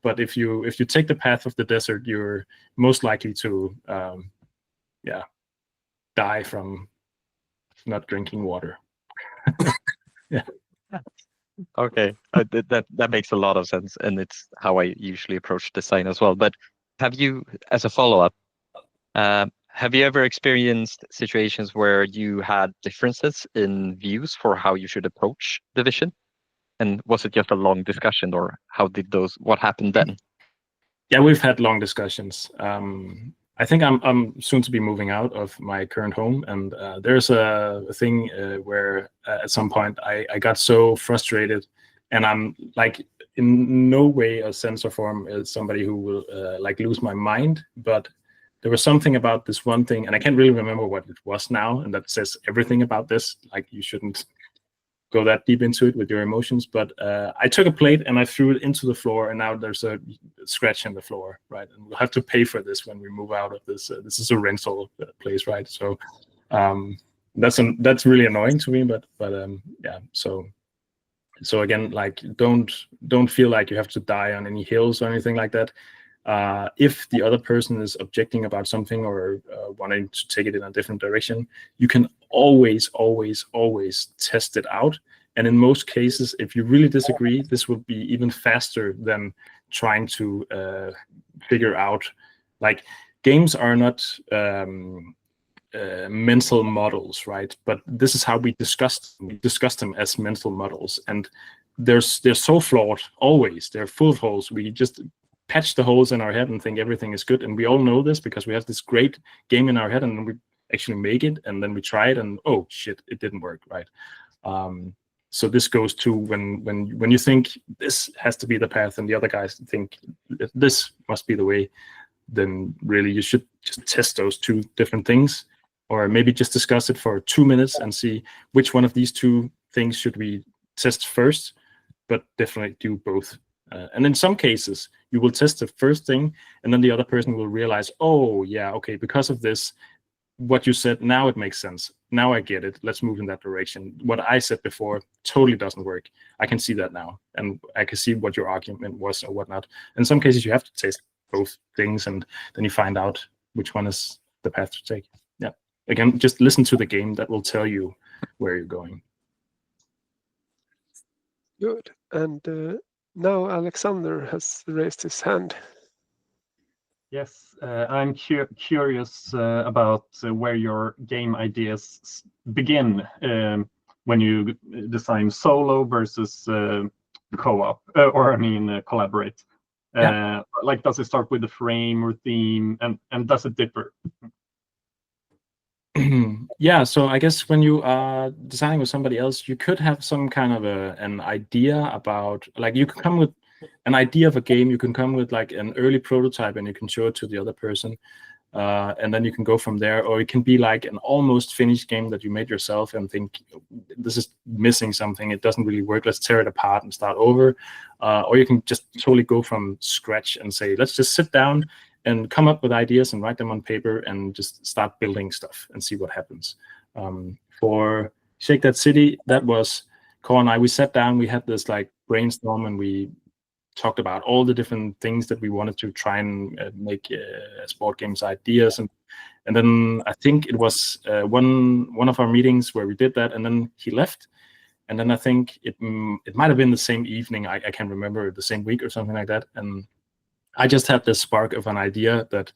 But if you take the path of the desert, you're most likely to die from not drinking water. Yeah. Okay, that makes a lot of sense, and it's how I usually approach design as well. But have you, as a follow-up, have you ever experienced situations where you had differences in views for how you should approach the vision? And was it just a long discussion, or what happened then? Yeah, we've had long discussions. I think I'm soon to be moving out of my current home, and there's a thing where at some point I got so frustrated, and I'm like in no way or sense or form as somebody who will like lose my mind, but there was something about this one thing, and I can't really remember what it was now, and that says everything about this. Like you shouldn't go that deep into it with your emotions, but I took a plate and I threw it into the floor, and now there's a scratch in the floor, right? And we'll have to pay for this when we move out of this. This is a rental place, right? So that's really annoying to me, but yeah. So again, like don't feel like you have to die on any hills or anything like that. If the other person is objecting about something or wanting to take it in a different direction, you can always test it out. And in most cases, if you really disagree, this will be even faster than trying to figure out. Like games are not mental models, right? But this is how we discuss them as mental models, and they're so flawed. Always, they're full of holes. We just patch the holes in our head and think everything is good, and we all know this because we have this great game in our head, and then we actually make it, and then we try it, and oh shit, it didn't work, right? So this goes to when you think this has to be the path, and the other guys think this must be the way, then really you should just test those two different things, or maybe just discuss it for 2 minutes and see which one of these two things should we test first, but definitely do both. And in some cases, you will test the first thing, and then the other person will realize, oh, yeah, okay, because of this, what you said, now it makes sense. Now I get it. Let's move in that direction. What I said before totally doesn't work. I can see that now, and I can see what your argument was or whatnot. In some cases, you have to test both things, and then you find out which one is the path to take. Yeah. Again, just listen to the game. That will tell you where you're going. Good. And now Alexander has raised his hand. Yes, I'm curious about where your game ideas begin when you design solo versus co-op, or I mean collaborate. Yeah. Like, does it start with the frame or theme, and does it differ? Yeah, so I guess when you are designing with somebody else, you could have some kind of an idea about, like, you could come with an idea of a game, you can come with like an early prototype and you can show it to the other person, and then you can go from there. Or it can be like an almost finished game that you made yourself and think, this is missing something, it doesn't really work, let's tear it apart and start over. Or you can just totally go from scratch and say, let's just sit down and come up with ideas and write them on paper and just start building stuff and see what happens. For Shake That City, that was Core and I. We sat down, we had this like brainstorm, and we talked about all the different things that we wanted to try and make as board games ideas. And then I think it was one of our meetings where we did that, and then he left. And then I think it might have been the same evening, I can't remember, the same week or something like that. And I just had this spark of an idea that,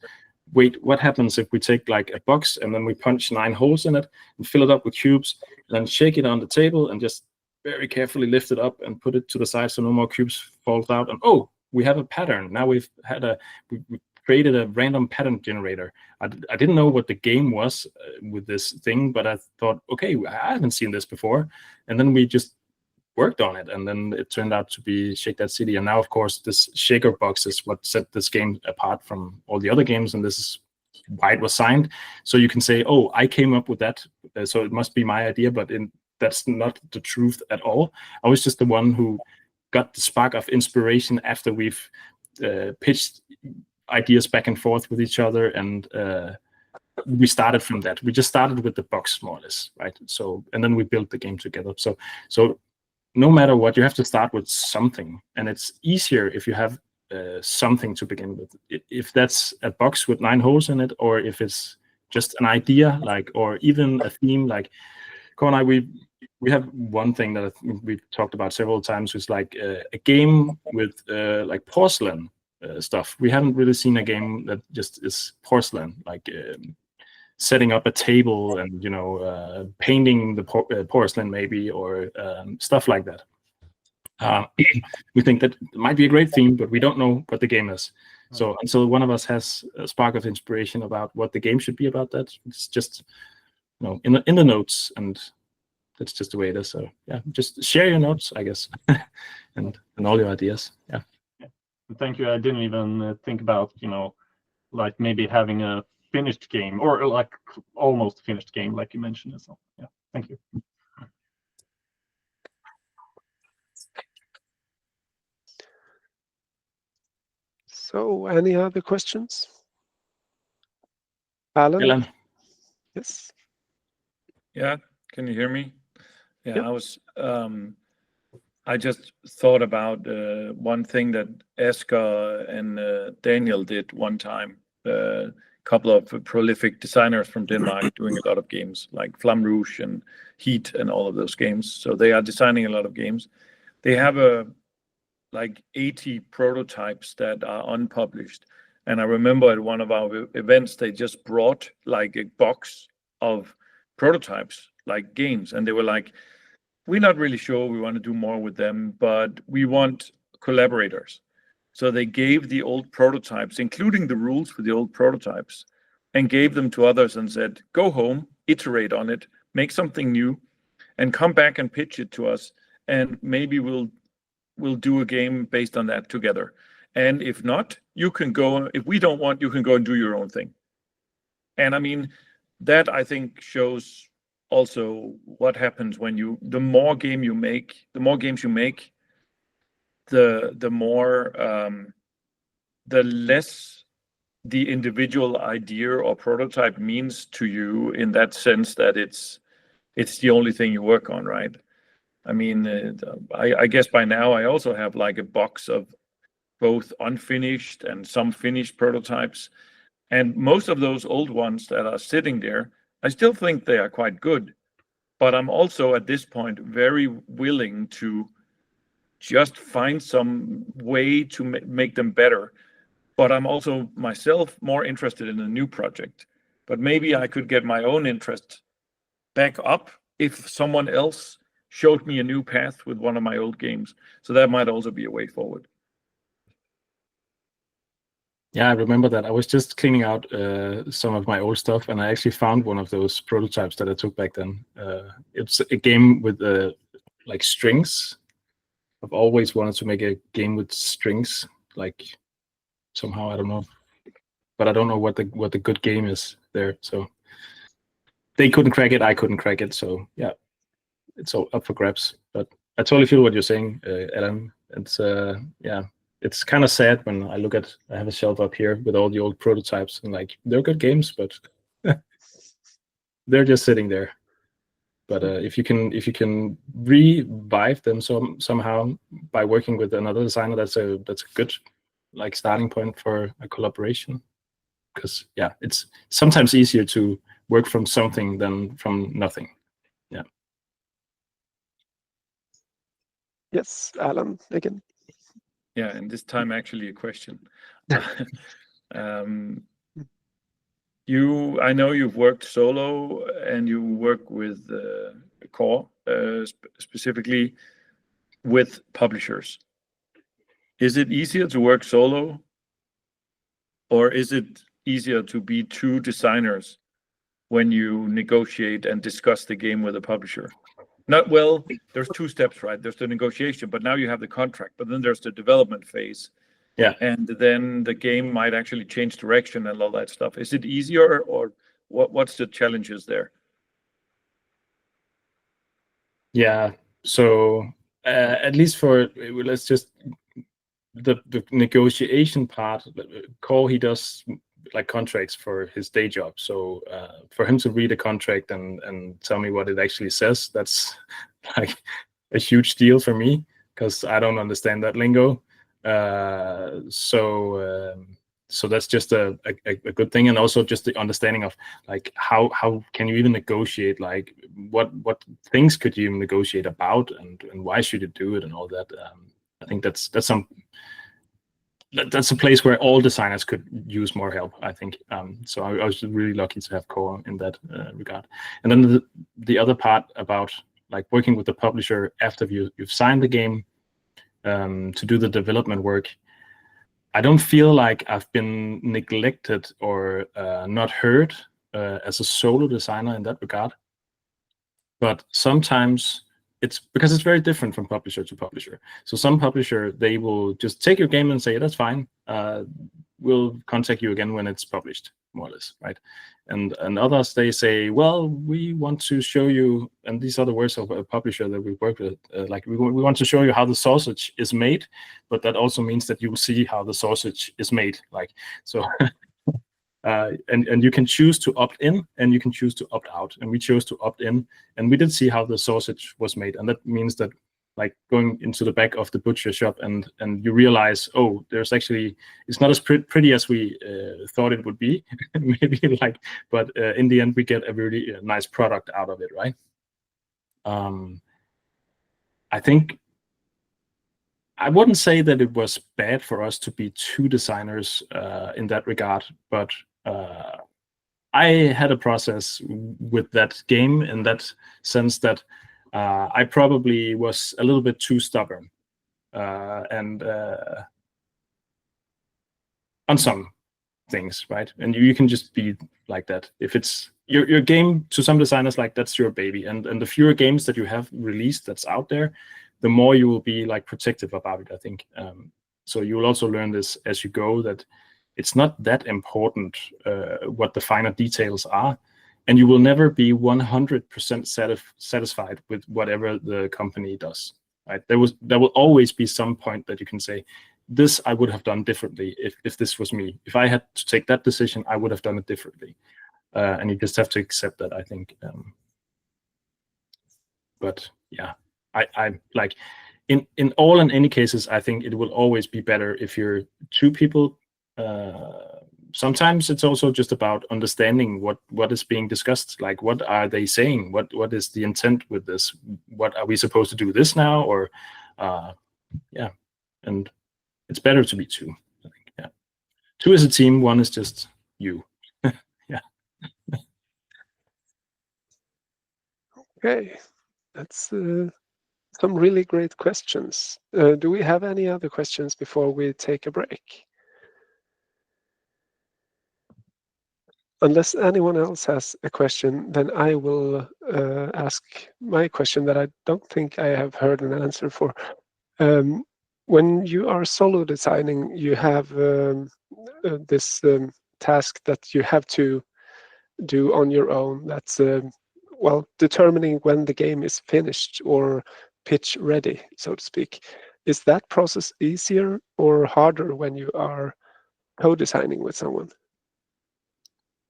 wait, what happens if we take like a box and then we punch 9 holes in it and fill it up with cubes, and then shake it on the table and just very carefully lift it up and put it to the side so no more cubes falls out. And oh, we have a pattern. Now we created a random pattern generator. I didn't know what the game was with this thing, but I thought, okay, I haven't seen this before. And then we just worked on it, and then it turned out to be Shake That City. And now, of course, this shaker box is what set this game apart from all the other games, and this is why it was signed. So you can say, oh, I came up with that, so it must be my idea, but that's not the truth at all. I was just the one who got the spark of inspiration after we've pitched ideas back and forth with each other, and we started from that. We just started with the box, more or less, right? So, and then we built the game together. So no matter what, you have to start with something, and it's easier if you have something to begin with. If that's a box with 9 holes in it, or if it's just an idea, like, or even a theme, like Ko and I, we have one thing that I think we've talked about several times, is like a game with like porcelain stuff. We haven't really seen a game that just is porcelain, like setting up a table and, you know, painting the porcelain maybe, or stuff like that. We think that might be a great theme, but we don't know what the game is. So until one of us has a spark of inspiration about what the game should be about, that it's just, you know, in the notes, and that's just the way it is. So yeah, just share your notes, I guess, and all your ideas. Yeah. Thank you. I didn't even think about, you know, like maybe having a finished game, or like almost finished game, like you mentioned. So yeah, thank you. So, any other questions? Alan? Yes. Yeah, can you hear me? Yeah, Yep. I just thought about one thing that Asger and Daniel did one time. A couple of prolific designers from Denmark doing a lot of games like Flamme Rouge and Heat and all of those games. So they are designing a lot of games. They have like 80 prototypes that are unpublished. And I remember at one of our events, they just brought like a box of prototypes, like games. And they were like, we're not really sure we want to do more with them, but we want collaborators. So they gave the old prototypes, including the rules for the old prototypes, and gave them to others and said, go home, iterate on it, make something new, and come back and pitch it to us. And maybe we'll do a game based on that together. And if not, you can go, if we don't want, you can go and do your own thing. And I mean, that I think shows also what happens when the more games you make, the more, the less the individual idea or prototype means to you, in that sense that it's the only thing you work on, right? I mean, I guess by now I also have like a box of both unfinished and some finished prototypes. And most of those old ones that are sitting there, I still think they are quite good. But I'm also at this point very willing to just find some way to make them better. But I'm also myself more interested in a new project. But maybe I could get my own interest back up if someone else showed me a new path with one of my old games. So that might also be a way forward. Yeah, I remember that. I was just cleaning out some of my old stuff, and I actually found one of those prototypes that I took back then. It's a game with like strings. I've always wanted to make a game with strings, like somehow, I don't know, but I don't know what the good game is there. So they couldn't crack it, I couldn't crack it. So yeah, it's all up for grabs. But I totally feel what you're saying, Alan. It's yeah. It's kind of sad when I have a shelf up here with all the old prototypes, and like, they're good games, but they're just sitting there. But if you can revive them somehow by working with another designer, that's a good like starting point for a collaboration. Because yeah, it's sometimes easier to work from something than from nothing. Yeah. Yes, Alan again. Yeah, and this time actually a question. I know you've worked solo and you work with core, specifically with publishers. Is it easier to work solo, or is it easier to be two designers when you negotiate and discuss the game with a publisher? There's two steps, right? There's the negotiation, but now you have the contract, but then there's the development phase. Yeah. And then the game might actually change direction and all that stuff. Is it easier, or what's the challenges there? Yeah. So at least for let's just the negotiation part. Cole, he does like contracts for his day job. So for him to read a contract and tell me what it actually says, that's like a huge deal for me because I don't understand that lingo. So that's just a good thing, and also just the understanding of like how can you even negotiate, like what things could you even negotiate about, and why should you do it and all that. I think that's a place where all designers could use more help, I think. So I was really lucky to have Core in that regard. And then the other part about like working with the publisher after you've signed the game to do the development work. I don't feel like I've been neglected or not heard as a solo designer in that regard. But sometimes it's because it's very different from publisher to publisher. So some publisher, they will just take your game and say, that's fine. We'll contact you again when it's published, more or less, right? And others, they say, well, we want to show you, and these are the words of a publisher that we work with, like we want to show you how the sausage is made, but that also means that you will see how the sausage is made, like, so. And you can choose to opt in and you can choose to opt out. And we chose to opt in, and we did see how the sausage was made. And that means that like going into the back of the butcher shop and you realize, oh, there's actually, it's not as pretty as we thought it would be, maybe like, but in the end we get a really nice product out of it, right? I think I wouldn't say that it was bad for us to be two designers in that regard, but I had a process with that game in that sense that I probably was a little bit too stubborn and on some things, right? And you can just be like that. If it's your game, to some designers, like that's your baby, and the fewer games that you have released that's out there, the more you will be like protective about it, I think. So you will also learn this as you go, that it's not that important what the finer details are, and you will never be 100% satisfied with whatever the company does, right? There will always be some point that you can say, this I would have done differently if this was me. If I had to take that decision, I would have done it differently. And you just have to accept that, I think. But yeah, I like in all and any cases, I think it will always be better if you're two people. Sometimes it's also just about understanding what is being discussed. Like, what are they saying? What is the intent with this? What are we supposed to do this now? Or yeah, and it's better to be two, I think. Yeah, two is a team. One is just you. Yeah. Okay, that's some really great questions. Do we have any other questions before we take a break? Unless anyone else has a question, then I will ask my question that I don't think I have heard an answer for. When you are solo designing, you have this task that you have to do on your own. That's well, determining when the game is finished or pitch ready, so to speak. Is that process easier or harder when you are co-designing with someone?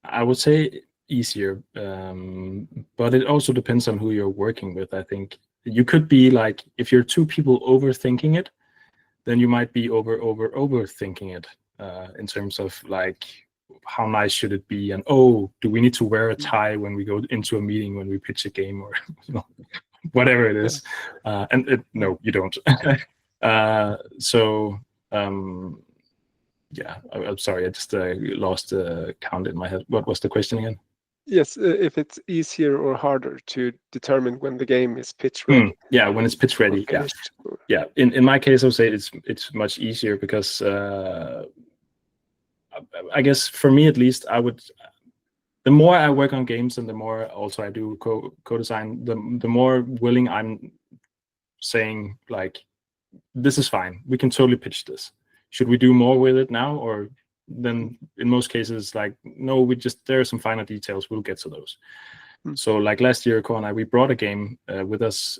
I would say easier, but it also depends on who you're working with. I think you could be like, if you're two people overthinking it, then you might be overthinking it in terms of like, how nice should it be, and oh, do we need to wear a tie when we go into a meeting when we pitch a game, or whatever it is. No, you don't. Yeah, I'm sorry, I just lost count in my head. What was the question again? Yes, if it's easier or harder to determine when the game is pitch ready. Yeah, when it's pitch ready. Yeah. In my case, I would say it's much easier because I guess for me at least, the more I work on games and the more also I do co-design, the more willing I'm saying like, this is fine. We can totally pitch this. Should we do more with it now? Or then in most cases, like, no, there are some finer details. We'll get to those. So like last year, Ko and I, we brought a game with us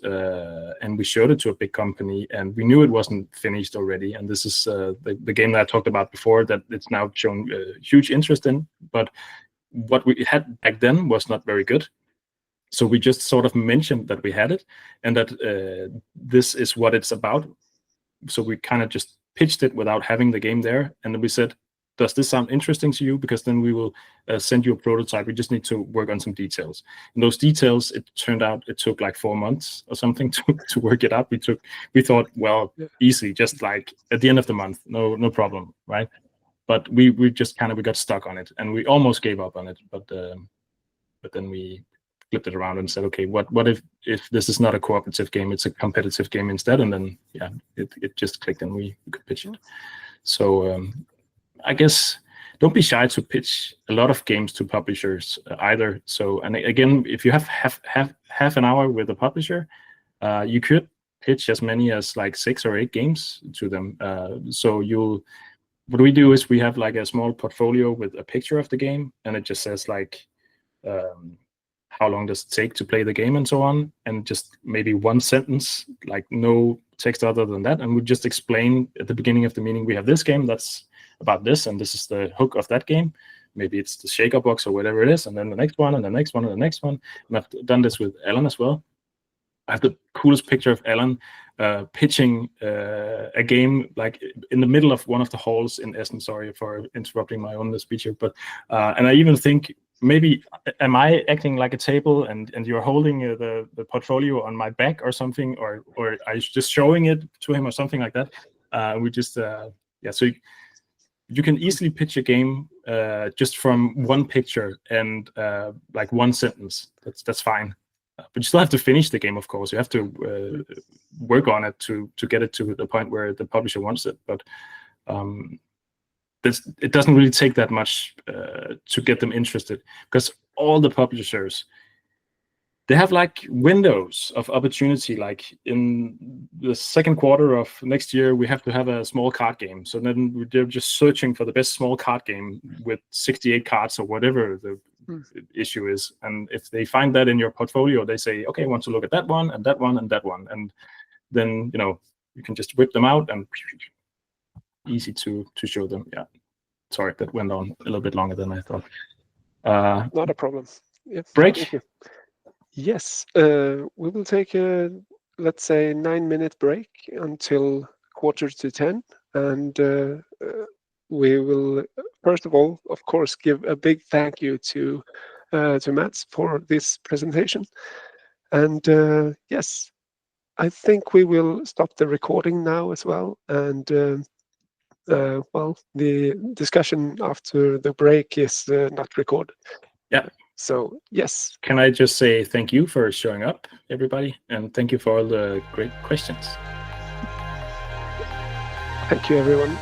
and we showed it to a big company, and we knew it wasn't finished already. And this is the game that I talked about before that it's now shown huge interest in. But what we had back then was not very good. So we just sort of mentioned that we had it and that this is what it's about. So we kind of just pitched it without having the game there. And then we said, does this sound interesting to you? Because then we will send you a prototype. We just need to work on some details. And those details, it turned out it took like 4 months or something to work it out. We thought, well, easy, just like at the end of the month, no problem, right? But we just we got stuck on it, and we almost gave up on it. But then we flipped it around and said, okay, what if this is not a cooperative game, it's a competitive game instead? And then it just clicked and we could pitch it. So I guess don't be shy to pitch a lot of games to publishers either. So, and again, if you have half an hour with a publisher, you could pitch as many as like 6 or 8 games to them. What we do is we have like a small portfolio with a picture of the game, and it just says like how long does it take to play the game and so on, and just maybe 1 sentence, like no text other than that, and we just explain at the beginning of the meeting, we have this game that's about this, and this is the hook of that game. Maybe it's the shaker box or whatever it is, and then the next one, and the next one, and the next one. And I've done this with Alan as well. I have the coolest picture of Alan pitching a game like in the middle of one of the halls in Essen. Sorry for interrupting my own speech here, but and I even think, maybe am I acting like a table and you're holding the portfolio on my back or something, or are you just showing it to him or something like that? We just so you can easily pitch a game just from one picture and like 1 sentence. That's fine. But you still have to finish the game, of course. You have to work on it to get it to the point where the publisher wants it. But it doesn't really take that much to get them interested, because all the publishers, they have like windows of opportunity. Like in the second quarter of next year, we have to have a small card game. So then they're just searching for the best small card game with 68 cards or whatever the issue is. And if they find that in your portfolio, they say, okay, I want to look at that one and that one and that one. And then, you can just whip them out and easy to show them. Yeah. Sorry, that went on a little bit longer than I thought. Not a problem. Yes. Break? Yes. We will take a, let's say, 9-minute break until 9:45. And we will, first of all, of course, give a big thank you to Mats for this presentation. And yes, I think we will stop the recording now as well. And well, the discussion after the break is not recorded. Yeah. So yes. Can I just say thank you for showing up, everybody, and thank you for all the great questions. Thank you, everyone.